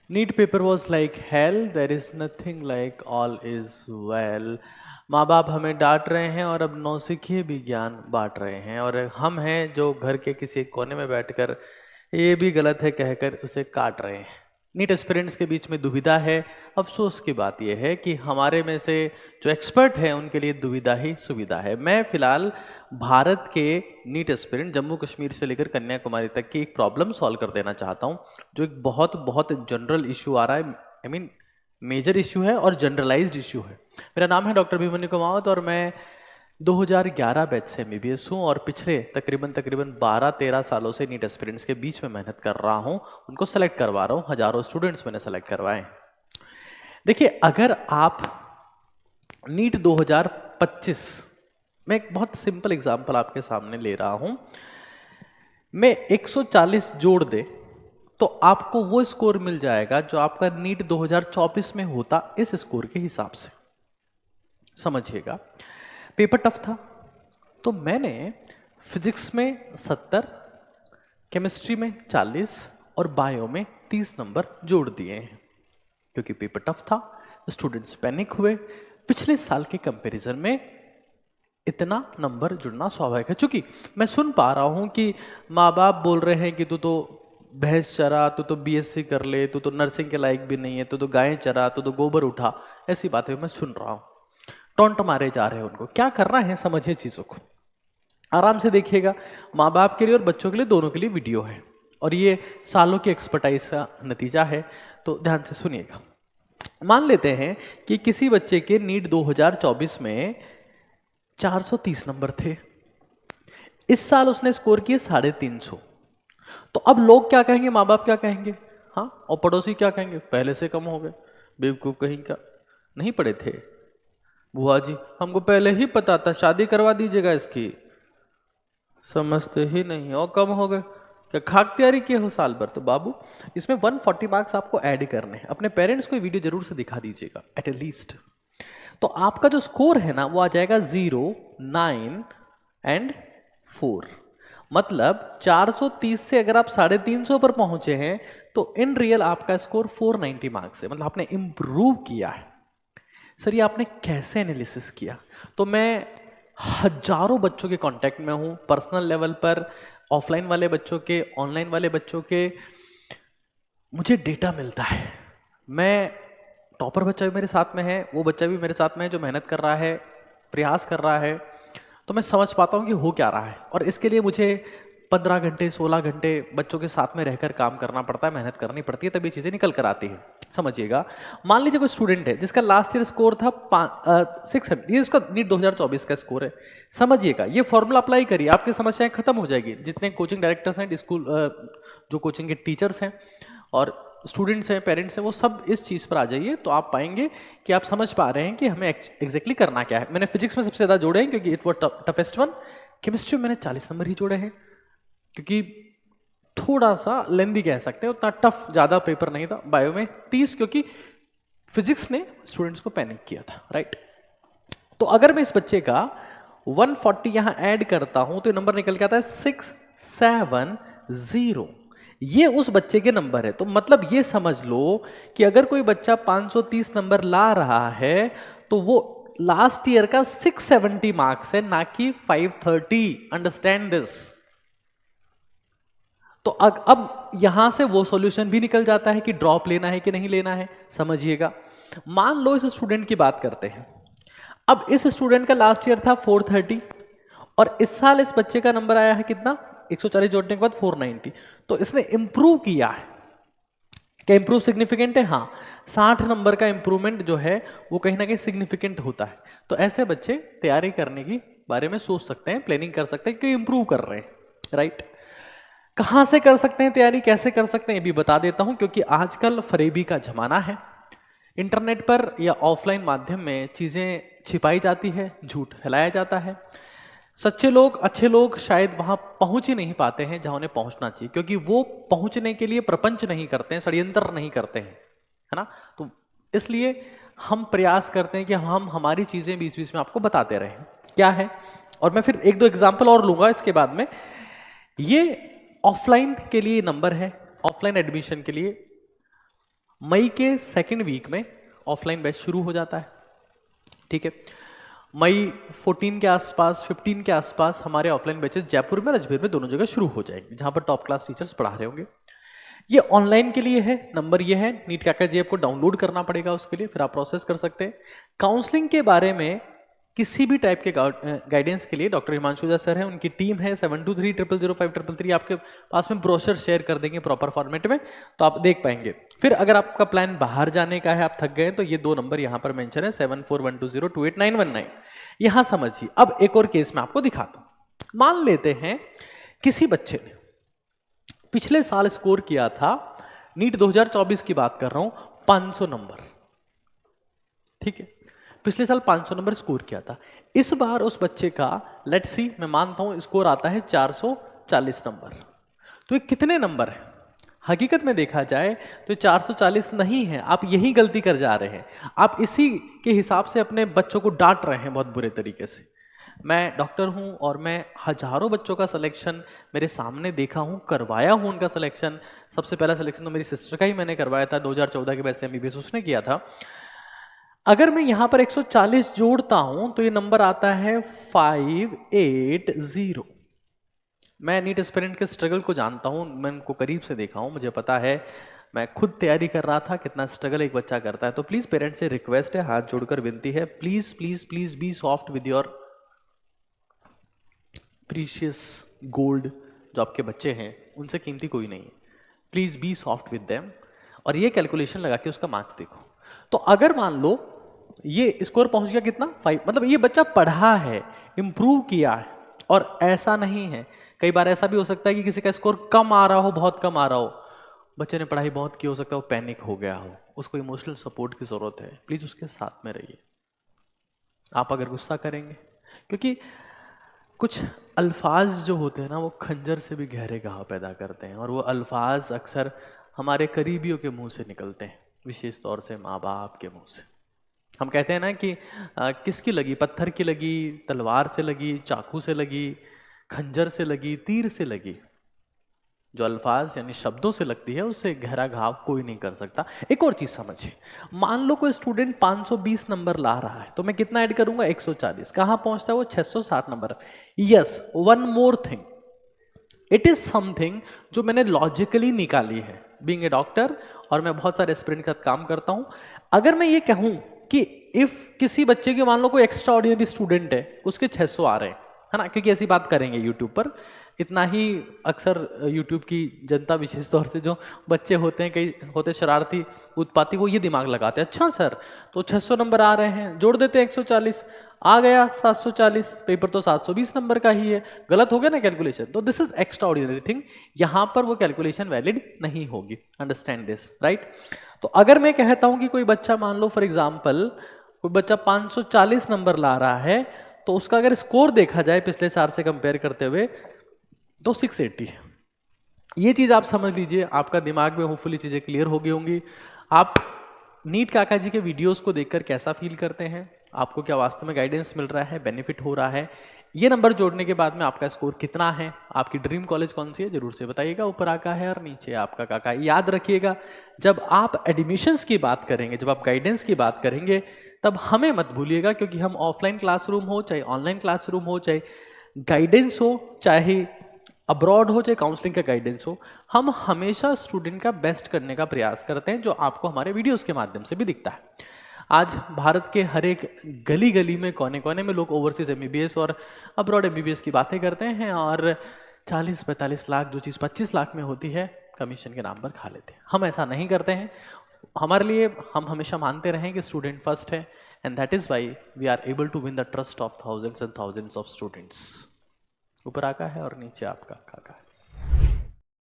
NEET paper was like hell, there is nothing like all is well. माँ बाप हमें डांट रहे हैं और अब नौसिखिए भी ज्ञान बांट रहे हैं, और हम हैं जो घर के किसी एक कोने में बैठकर ये भी गलत है कहकर उसे काट रहे हैं। नीट एस्पिरेंट्स के बीच में दुविधा है। अफसोस की बात यह है कि हमारे में से जो एक्सपर्ट हैं उनके लिए दुविधा ही सुविधा है। मैं फिलहाल भारत के नीट एस्पिरेंट जम्मू कश्मीर से लेकर कन्याकुमारी तक की एक प्रॉब्लम सॉल्व कर देना चाहता हूं, जो एक बहुत बहुत जनरल इशू आ रहा है। आई मीन मेजर इशू है और जनरलाइज्ड इशू है। मेरा नाम है डॉक्टर अभिमन्यु कुमावत और मैं 2011 बैच से एमबीबीएस हूँ और पिछले तकरीबन 12-13 सालों से नीट एस्पिरेंट्स के बीच में मेहनत कर रहा हूँ, उनको सेलेक्ट करवा रहा हूँ। हजारों स्टूडेंट्स मैंने सेलेक्ट करवाए। देखिए, अगर आप नीट 2025, मैं एक बहुत सिंपल एग्जांपल आपके सामने ले रहा हूं, मैं 140 जोड़ दे तो आपको वो स्कोर मिल जाएगा जो आपका नीट 2024 में होता इस स्कोर के हिसाब से। समझिएगा, पेपर टफ था तो मैंने फिजिक्स में 70, केमिस्ट्री में 40 और बायो में 30 नंबर जोड़ दिए हैं। क्योंकि पेपर टफ था, स्टूडेंट्स पैनिक हुए। पिछले साल के कंपैरिजन में इतना नंबर जुड़ना स्वाभाविक है। चूंकि मैं सुन पा रहा हूं कि माँ बाप बोल रहे हैं कि तू तो भैंस चरा, तू तो बीएससी कर ले, तू तो नर्सिंग के लायक भी नहीं है, तू तो गायें चरा, तू तो गोबर उठा। ऐसी बातें मैं सुन रहा हूं, टोंट मारे जा रहे हैं। उनको क्या करना है समझिए चीजों को, आराम से देखिएगा। माँ बाप के लिए और बच्चों के लिए, दोनों के लिए वीडियो है और ये सालों की एक्सपर्टाइज का नतीजा है, तो ध्यान से सुनिएगा। मान लेते हैं कि किसी बच्चे के नीट 2024 में 430 नंबर थे। इस साल उसने स्कोर किए 350। तो अब लोग क्या कहेंगे, माँ बाप क्या कहेंगे, हाँ, और पड़ोसी क्या कहेंगे, पहले से कम हो गए, बेवकूफ कहीं का, नहीं पढ़े थे बुआ जी, हमको पहले ही पता था, शादी करवा दीजिएगा इसकी, समझते ही नहीं, और कम हो गए, क्या खाक तैयारी किए हो साल भर। तो बाबू, इसमें 140 मार्क्स आपको ऐड करने हैं। अपने पेरेंट्स को वीडियो जरूर से दिखा दीजिएगा एट लीस्ट। तो आपका जो स्कोर है ना वो आ जाएगा 0, 9 एंड 4। मतलब 430 से अगर आप 350 पर पहुंचे हैं तो इन रियल आपका स्कोर 490 मार्क्स है। मतलब आपने इंप्रूव किया है। सर ये आपने कैसे एनालिसिस किया? तो मैं हजारों बच्चों के कांटेक्ट में हूं, पर्सनल लेवल पर, ऑफलाइन वाले बच्चों के, ऑनलाइन वाले बच्चों के, मुझे डेटा मिलता है। मैं टॉपर बच्चा भी मेरे साथ में है, वो बच्चा भी मेरे साथ में है जो मेहनत कर रहा है, प्रयास कर रहा है, तो मैं समझ पाता हूँ कि हो क्या रहा है। और इसके लिए मुझे 15 घंटे 16 घंटे बच्चों के साथ में रहकर काम करना पड़ता है, मेहनत करनी पड़ती है, तभी चीज़ें निकल कर आती है। समझिएगा, मान लीजिए कोई स्टूडेंट है जिसका लास्ट ईयर स्कोर था 600, ये उसका नीट 2024 का स्कोर है। समझिएगा, ये फॉर्मूला अप्लाई करिए, आपकी समस्याएं खत्म हो जाएगी। जितने कोचिंग डायरेक्टर्स हैं, स्कूल जो कोचिंग के टीचर्स हैं और स्टूडेंट्स हैं, पेरेंट्स हैं, वो सब इस चीज़ पर आ जाइए तो आप पाएंगे कि आप समझ पा रहे हैं कि हमें एग्जैक्टली करना क्या है। मैंने फिजिक्स में सबसे ज़्यादा जोड़े हैं क्योंकि it was toughest one. Chemistry में मैंने 40 नंबर ही जोड़े हैं क्योंकि थोड़ा सा लेंदी कह सकते हैं, उतना टफ ज़्यादा पेपर नहीं था। बायो में 30 क्योंकि फिजिक्स ने स्टूडेंट्स को पैनिक किया था, राइट। तो अगर मैं इस बच्चे का 140 यहां ऐड करता हूं तो नंबर निकल के आता है 670। ये उस बच्चे के नंबर है। तो मतलब ये समझ लो कि अगर कोई बच्चा 530 नंबर ला रहा है तो वो लास्ट ईयर का 670 मार्क्स है, ना कि 530। Understand this. तो अब यहां से वो सॉल्यूशन भी निकल जाता है कि ड्रॉप लेना है कि नहीं लेना है। समझिएगा, मान लो इस स्टूडेंट की बात करते हैं। अब इस स्टूडेंट का लास्ट ईयर था 430 और इस साल इस बच्चे का नंबर आया है कितना, 140 जोड़ने के बाद 490। तो इसने इंप्रूव किया है। क्या इंप्रूव सिग्निफिकेंट है? हाँ, 60 नंबर का इंप्रूवमेंट जो है वो कहीं ना कहीं सिग्निफिकेंट होता है। तो ऐसे बच्चे तैयारी करने की बारे में सोच सकते हैं, प्लानिंग कर सकते हैं कि इंप्रूव कर रहे हैं, राइट। कहां से कर सकते हैं तैयारी, कैसे कर सकते हैं ये भी बता देता हूं, क्योंकि आजकल फरेबी का जमाना है। इंटरनेट पर या ऑफलाइन माध्यम में चीजें छिपाई जाती है, झूठ फैलाया जाता है। सच्चे लोग, अच्छे लोग शायद वहां पहुंच ही नहीं पाते हैं जहां उन्हें पहुंचना चाहिए, क्योंकि वो पहुंचने के लिए प्रपंच नहीं करते हैं, षड्यंत्र नहीं करते हैं, है ना। तो इसलिए हम प्रयास करते हैं कि हम हमारी चीजें बीच बीच में आपको बताते रहें क्या है। और मैं फिर एक दो एग्जाम्पल और लूंगा इसके बाद में। ये ऑफलाइन के लिए नंबर है, ऑफलाइन एडमिशन के लिए। मई के सेकेंड वीक में ऑफलाइन बैच शुरू हो जाता है, ठीक है। मई 14 के आसपास 15 के आसपास हमारे ऑफलाइन बैचेस जयपुर में और अजमेर में दोनों जगह शुरू हो जाएंगे, जहां पर टॉप क्लास टीचर्स पढ़ा रहे होंगे। ये ऑनलाइन के लिए है, नंबर ये है, नीट काका जी आपको डाउनलोड करना पड़ेगा उसके लिए, फिर आप प्रोसेस कर सकते हैं। काउंसलिंग के बारे में किसी भी टाइप के गाइडेंस के लिए डॉक्टर हिमांशु झा सर है, उनकी टीम है। 72300533 आपके पास में ब्रोशर शेयर कर देंगे प्रॉपर फॉर्मेट में, तो आप देख पाएंगे। फिर अगर आपका प्लान बाहर जाने का है, आप थक गए, तो ये 2 नंबर यहाँ पर मेंशन है 7412028919, यहाँ समझिए। अब एक और केस मैं आपको दिखाता हूं। मान लेते हैं किसी बच्चे ने पिछले साल स्कोर किया था, नीट 2024 की बात कर रहा हूं, 500 नंबर, ठीक है। पिछले साल 500 नंबर स्कोर किया था। इस बार उस बच्चे का लेट्स सी, मैं मानता हूं स्कोर आता है 440 नंबर। तो ये कितने नंबर है? हकीकत में देखा जाए तो 440 नहीं है, आप यही गलती कर जा रहे हैं। आप इसी के हिसाब से अपने बच्चों को डांट रहे हैं बहुत बुरे तरीके से। मैं डॉक्टर हूं और मैं हजारों बच्चों का सिलेक्शन मेरे सामने देखा हूं, करवाया हूं उनका सिलेक्शन। सबसे पहला सिलेक्शन तो मेरी सिस्टर का ही मैंने करवाया था 2014 के बैच से, एमबीबीएस उसने किया था। अगर मैं यहां पर 140 जोड़ता हूं तो ये नंबर आता है 580। मैं नीट एस्पिरेंट के स्ट्रगल को जानता हूं, मैं उनको करीब से देखा हूं, मुझे पता है। मैं खुद तैयारी कर रहा था, कितना स्ट्रगल एक बच्चा करता है। तो प्लीज पेरेंट्स से रिक्वेस्ट है, हाथ जोड़कर विनती है, please please please be soft with your precious gold. जो आपके बच्चे हैं उनसे कीमती कोई नहीं है, please be soft with them. और ये कैलकुलेशन लगा के उसका मार्क्स देखो। तो अगर मान लो ये स्कोर पहुंच गया कितना 5, मतलब ये बच्चा पढ़ा है, इंप्रूव किया है। और ऐसा नहीं है, कई बार ऐसा भी हो सकता है कि किसी का स्कोर कम आ रहा हो, बहुत कम आ रहा हो, बच्चे ने पढ़ाई बहुत की, हो सकता है वो पैनिक हो गया हो, उसको इमोशनल सपोर्ट की जरूरत है, प्लीज उसके साथ में रहिए। आप अगर गुस्सा करेंगे, क्योंकि कुछ अल्फाज जो होते हैं ना, वो खंजर से भी गहरे घाव पैदा करते हैं, और वो अल्फाज अक्सर हमारे करीबियों के मुंह से निकलते हैं, विशेष तौर से माँ बाप के मुंह से। हम कहते हैं ना कि किसकी लगी, पत्थर की लगी, तलवार से लगी, चाकू से लगी, खंजर से लगी, तीर से लगी। जो अल्फाज यानी शब्दों से लगती है, उससे गहरा घाव कोई नहीं कर सकता। एक और चीज समझिए, मान लो कोई स्टूडेंट 520 नंबर ला रहा है, तो मैं कितना ऐड करूंगा 140, कहां पहुंचता है वो 660 number. Yes, one more thing, it is something जो मैंने लॉजिकली निकाली है, बीइंग ए डॉक्टर, और मैं बहुत सारे एस्पिरेंट के साथ काम करता हूं। अगर मैं ये कहूं कि इफ किसी बच्चे के मान लो कोई एक्स्ट्रा ऑर्डिनरी स्टूडेंट है, उसके 600 आ रहे हैं, है ना, क्योंकि ऐसी बात करेंगे यूट्यूब पर, इतना ही अक्सर यूट्यूब की जनता, विशेष तौर से जो बच्चे होते हैं, कई होते शरारती उत्पाती, वो ये दिमाग लगाते हैं, अच्छा सर तो 600 नंबर आ रहे हैं, जोड़ देते हैं 140, आ गया 740, पेपर तो 720 नंबर का ही है, गलत हो गया ना कैलकुलेशन। तो this is extra ordinary thing, यहां पर वो कैलकुलेशन वैलिड नहीं होगी, अंडरस्टैंड दिस, राइट। तो अगर मैं कहता हूं कि कोई बच्चा, मान लो फॉर एग्जाम्पल कोई बच्चा 540 नंबर ला रहा है, तो उसका अगर स्कोर देखा जाए पिछले साल से कंपेयर करते हुए तो 680 है। ये चीज आप समझ लीजिए, आपका दिमाग में होपफुली चीजें क्लियर हो गई होंगी। आप नीट काका जी के वीडियोस को देखकर कैसा फील करते हैं, आपको क्या वास्तव में गाइडेंस मिल रहा है, बेनिफिट हो रहा है, ये नंबर जोड़ने के बाद में आपका स्कोर कितना है, आपकी ड्रीम कॉलेज कौन सी है, जरूर से बताइएगा। ऊपर आका है और नीचे आपका काका। याद रखिएगा, जब आप एडमिशंस की बात करेंगे, जब आप गाइडेंस की बात करेंगे, तब हमें मत भूलिएगा, क्योंकि हम ऑफलाइन क्लासरूम हो चाहे ऑनलाइन क्लासरूम हो, चाहे गाइडेंस हो, चाहे अब्रॉड हो, चाहे काउंसलिंग का गाइडेंस हो, हम हमेशा स्टूडेंट का बेस्ट करने का प्रयास करते हैं, जो आपको हमारे वीडियोस के माध्यम से भी दिखता है। आज भारत के हर एक गली गली में, कोने कोने में लोग ओवरसीज एमबीबीएस और अब्रॉड एमबीबीएस की बातें करते हैं, और 40-45 लाख जो चीज़ 25 लाख में होती है, कमीशन के नाम पर खा लेते हैं। हम ऐसा नहीं करते हैं। हमारे लिए, हम हमेशा मानते रहें कि स्टूडेंट फर्स्ट है, and that is why we are able to win the trust of thousands and thousands of students. ऊपर आका है और नीचे आपका काका है।